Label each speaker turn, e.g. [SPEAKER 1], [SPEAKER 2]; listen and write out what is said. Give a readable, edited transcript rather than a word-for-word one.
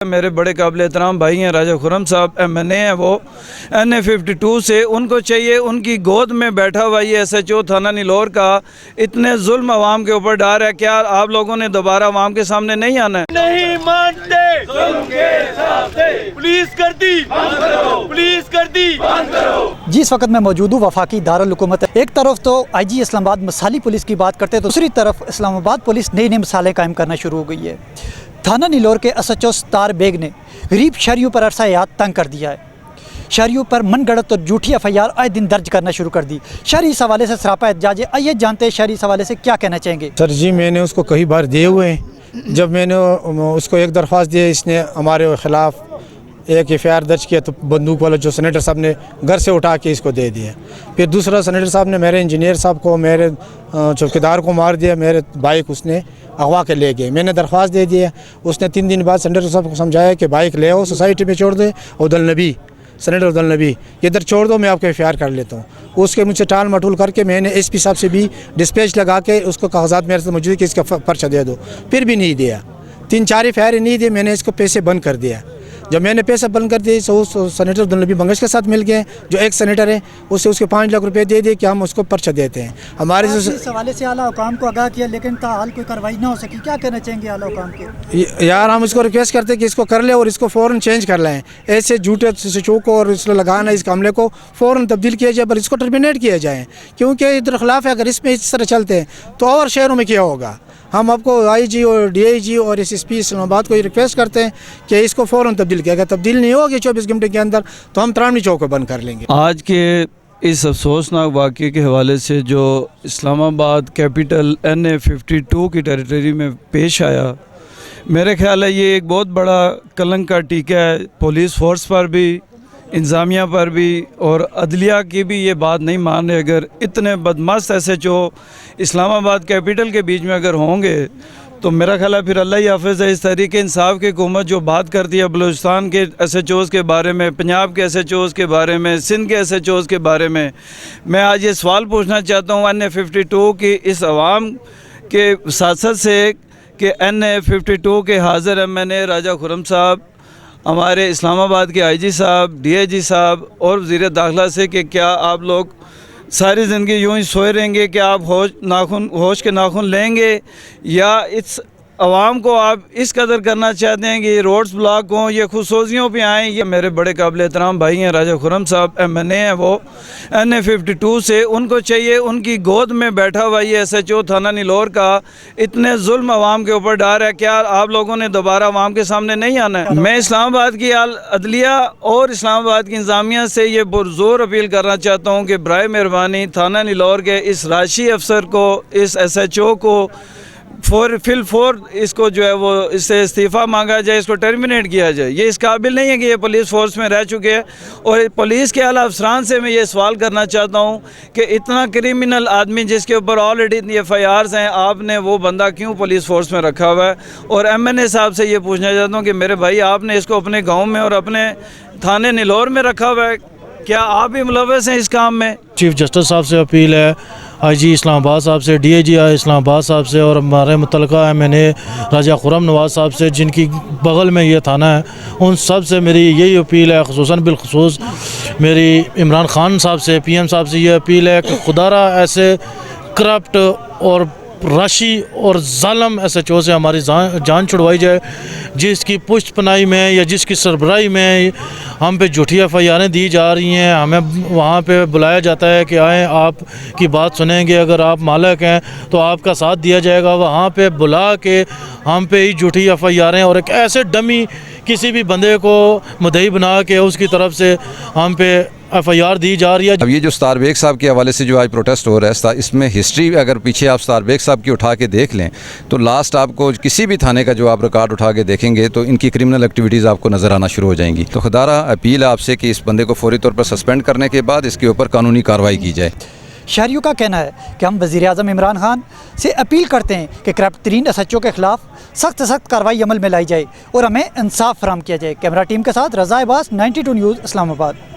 [SPEAKER 1] मेरे बड़े काबिल एहतराम भाई हैं राजा खुर्रम साहब, MNA हैं वो NA52 से। उनको चाहिए, उनकी गोद में बैठा हुआ ये SHO थाना नीलोर का इतने जुल्म अवाम के ऊपर डाल है। क्या आप लोगों ने दोबारा अवाम के सामने नहीं आना है?
[SPEAKER 2] नहीं मानते, पुलिस कर दी, पुलिस कर दी।
[SPEAKER 3] जिस वक्त मैं मौजूद हूँ वफाकी दारुल हुकूमत, एक तरफ तो IG इस्लामाबाद मसाली पुलिस की बात करते हैं, तो दूसरी तरफ इस्लामाबाद पुलिस नई नई मिसालें कायम करना शुरू हो गई है। थाना नीलोर के SHO सत्तार बेग ने गरीब शहरियों पर अरसा याद तंग कर दिया है। शहरियों पर मन गढ़ंत और झूठी FIR आए दिन दर्ज करना शुरू कर दी। शहरी इस हवाले से सरापा एहतजाज है। आइए जानते हैं शहरी इस हवाले से क्या कहना चाहेंगे।
[SPEAKER 4] सर जी, मैंने उसको कई बार दिए हुए हैं। जब मैंने उसको एक दरख्वास्त दी, इसने हमारे ख़िलाफ़ एक FIR दर्ज किया तो बंदूक वाला जो सेनेटर साहब ने घर से उठा के इसको दे दिया। फिर दूसरा सेनेटर साहब ने मेरे इंजीनियर साहब को, मेरे चौकीदार को मार दिया। मेरे बाइक उसने अगवा के ले गए। मैंने दरख्वास्त दे दिया। उसने 3 दिन बाद सेनेटर साहब को समझाया कि बाइक ले आओ, सोसाइटी में छोड़ दे, उदल नबी सेनेटर उदल नबी इधर छोड़ दो, मैं आपको FIR कर लेता हूँ। उसके मुझसे टाल मटूल करके मैंने SP साहब से भी डिस्पैच लगा के उसको कागजात मेरे से मौजूद कि इसका पर्चा दे दो, फिर भी नहीं दिया। 3-4 FIR नहीं दिए। मैंने इसको पैसे बंद कर दिया। जब मैंने पैसा बंद कर दिए तो उस सेनेटर उदल नबी बंगश के साथ मिल गए, जो एक सेनेटर है, उससे 5 लाख रुपए दे दिए कि हम उसको पर्चा देते हैं। हमारे
[SPEAKER 3] इस हवाले से आला हुकाम को आगाह किया, लेकिन ताहाल कोई कार्रवाई ना हो सकी। क्या कहना चाहेंगे आला हुकाम के?
[SPEAKER 4] यार, हम इसको रिक्वेस्ट करते हैं कि इसको कर ले और इसको फ़ौरन चेंज कर लें। ऐसे झूठे SHO को और इसको लगाना, इस मामले को फ़ौरन तब्दील किया जाए, पर इसको टर्मिनेट किया जाए, क्योंकि इधर खिलाफ है। अगर इसमें इस तरह चलते हैं तो और शहरों में क्या होगा। हम आपको IG और DIG और SSP इस्लामाबाद को ये रिक्वेस्ट करते हैं कि इसको फ़ौरन तब्दील किया। अगर तब्दील नहीं होगी 24 घंटे के अंदर तो हम त्रावणी चौक को बंद कर लेंगे।
[SPEAKER 1] आज के इस अफसोसनाक वाक़े के हवाले से जो इस्लामाबाद कैपिटल NA52 की टेरिटरी में पेश आया, मेरे ख्याल है ये एक बहुत बड़ा कलंक का टीका है पुलिस फोर्स पर भी, इंतज़ामिया पर भी और अदलिया की भी। ये बात नहीं मान रहे। अगर इतने बदमाश SHO इस्लामाबाद कैपिटल के बीच में अगर होंगे तो मेरा ख्याल है फिर अल्लाह ही हाफ़िज़ है। इस तहरीक इंसाफ की हुकूमत जो बात करती है बलूचिस्तान के SHOs के बारे में, पंजाब के SHOs के बारे में, सिंध के SHOs के बारे में, मैं आज ये सवाल पूछना चाहता हूँ NA52 की इस आवाम के साथ से कि NA52 के हाज़िर MNA राजा खुर्रम साहब, हमारे इस्लामाबाद के IG साहब, DIG साहब और वज़ीर दाखिला से कि क्या आप लोग सारी ज़िंदगी यूँ ही सोए रहेंगे कि आप होश के नाखून लेंगे, या इस आवाम को आप इस कदर करना चाहते हैं कि ये रोड्स ब्लॉक हों, ये खुशोजियों पे आएँ। ये मेरे बड़े काबिल एहतराम भाई हैं राजा खुर्रम साहब, MNA हैं वो NA52 से। उनको चाहिए, उनकी गोद में बैठा हुआ ये SHO थाना नीलोर का इतने जुल्म अवाम के ऊपर डाल है। क्या आप लोगों ने दोबारा अवाम के सामने नहीं आना है? मैं इस्लामाबाद की अदलिया और इस्लामाबाद की इंतज़ामिया से ये पुरज़ोर अपील करना चाहता हूँ कि बराए मेहरबानी थाना नीलोर के इस राशि अफसर को, इस SHO को फिलफोर इसको जो है वो इससे इस्तीफ़ा मांगा जाए, इसको टर्मिनेट किया जाए। ये इस काबिल नहीं है कि ये पुलिस फोर्स में रह चुके हैं। और पुलिस के आला अफसरान से मैं ये सवाल करना चाहता हूँ कि इतना क्रिमिनल आदमी जिसके ऊपर ऑलरेडी इतनी FIRs हैं, आपने वो बंदा क्यों पुलिस फोर्स में रखा हुआ है? और MNA साहब से ये पूछना चाहता हूँ कि मेरे भाई, आपने इसको अपने गाँव में और अपने थाने नीलोर में रखा हुआ है, क्या आप भी मुलव्वस हैं इस काम में?
[SPEAKER 5] चीफ जस्टिस साहब से अपील है, IG इस्लामाबाद साहब से, DIG इस्लामाबाद साहब से और हमारे मुतल्लिका MNA राजा खुर्रम नवाज़ साहब से, जिनकी बगल में ये थाना है, उन सब से मेरी यही अपील है। ख़ुसूसन बिलख़ुसूस मेरी इमरान खान साहब से, PM साहब से ये अपील है कि खुदारा ऐसे करप्ट और राशि और ज़ालम SHO से हमारी जान छुड़वाई जाए, जिसकी पुष्ट पनाही में या जिसकी सरबराही में हम पे झूठी FIRs दी जा रही हैं। हमें वहाँ पे बुलाया जाता है कि आएँ, आप की बात सुनेंगे, अगर आप मालिक हैं तो आपका साथ दिया जाएगा। वहाँ पे बुला के हम पे ही झूठी FIRs और एक ऐसे डमी किसी भी बंदे को मुद्दई बना के उसकी तरफ से हम पे FIR दी जा रही है।
[SPEAKER 6] अब ये जो सत्तार बेग साहब के हवाले से जो आज प्रोटेस्ट हो रहा है, इसमें हिस्ट्री अगर पीछे आप सत्तार बेग साहब की उठा के देख लें तो लास्ट आपको किसी भी थाने का जो आप रिकॉर्ड उठा के देखेंगे तो इनकी क्रिमिनल एक्टिविटीज़ आपको नज़र आना शुरू हो जाएंगी। तो खुदारा अपील है आपसे कि इस बंदे को फौरी तौर पर सस्पेंड करने के बाद इसके ऊपर कानूनी कार्रवाई की जाए।
[SPEAKER 3] शहरियों का कहना है कि हम वज़ीर-ए-आज़म इमरान खान से अपील करते हैं कि करप्ट तरीन SHO के ख़िलाफ़ सख्त कार्रवाई अमल में लाई जाए और हमें इंसाफ फराहम किया जाए। कैमरा टीम के साथ रज़ा अब्बास, 92 न्यूज़ इस्लामाबाद।